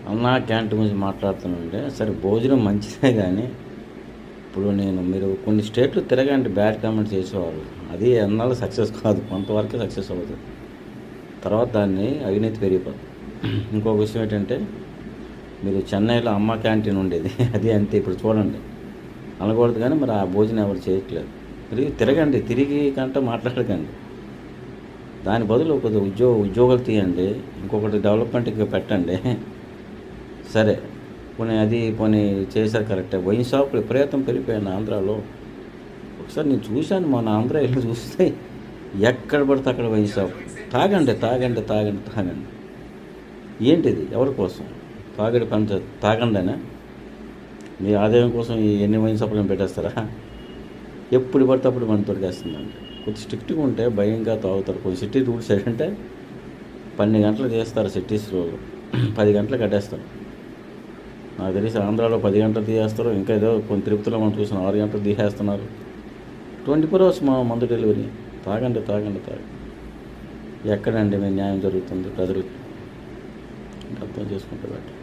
అన్నా క్యాంటీన్ గురించి మాట్లాడుతున్నానంటే సరే భోజనం మంచిదే కానీ ఇప్పుడు మీరు కొన్ని స్టేట్లు తిరగండి బ్యాడ్ కామెంట్స్ చేసేవాళ్ళు. అది ఎన్నాళ్ళు సక్సెస్ కాదు, కొంతవరకే సక్సెస్ అవుతుంది. తర్వాత దాన్ని అవినీతి పెరిగిపోతుంది. ఇంకొక విషయం ఏంటంటే మీరు చెన్నైలో అమ్మ క్యాంటీన్ ఉండేది అది అంతే. ఇప్పుడు చూడండి అనకూడదు కానీ మరి ఆ భోజనం ఎవరు చేయట్లేదు. తిరగండి, తిరిగి కంటే మాట్లాడకండి. దాని బదులు కొద్దిగా ఉద్యోగాలు తీయండి, ఇంకొకటి డెవలప్మెంట్కి పెట్టండి. సరే పోనీ చేశారు కరెక్టే. వైన్ షాపులు విపరీతం పెరిగిపోయాను ఆంధ్రాలో. ఒకసారి నేను చూశాను, మన ఆంధ్ర వెళ్ళి చూస్తే ఎక్కడ పడితే అక్కడ వైన్ షాప్. తాగండి తాగండి తాగండి తాగండి. ఏంటిది? ఎవరి కోసం? తాగడి పంచ తాగండినా మీ ఆదాయం కోసం ఎన్ని వైన్ షాపులు పెట్టేస్తారా? ఎప్పుడు పడితే అప్పుడు మన తొడిగేస్తుందండి. కొద్ది స్ట్రిక్ట్గా ఉంటే భయంగా తాగుతారు. కొన్ని సిటీ రూల్స్ ఏంటంటే 12 గంటలు చేస్తారు, సిటీస్ రోజు 10 గంటలు కట్టేస్తారు. నాకు తెలిసి ఆంధ్రాలో 10 గంటలు తీసేస్తారు. ఇంకా ఏదో కొన్ని తిరుపతిలో మనం చూసిన 6 గంటలు తీసేస్తున్నారు. 24 hours మందు డెలివరీ. తాగండి తాగండి తాగండి. ఎక్కడండి మీ న్యాయం జరుగుతుంది ప్రజలకి? అర్థం చేసుకుంటే బట్టి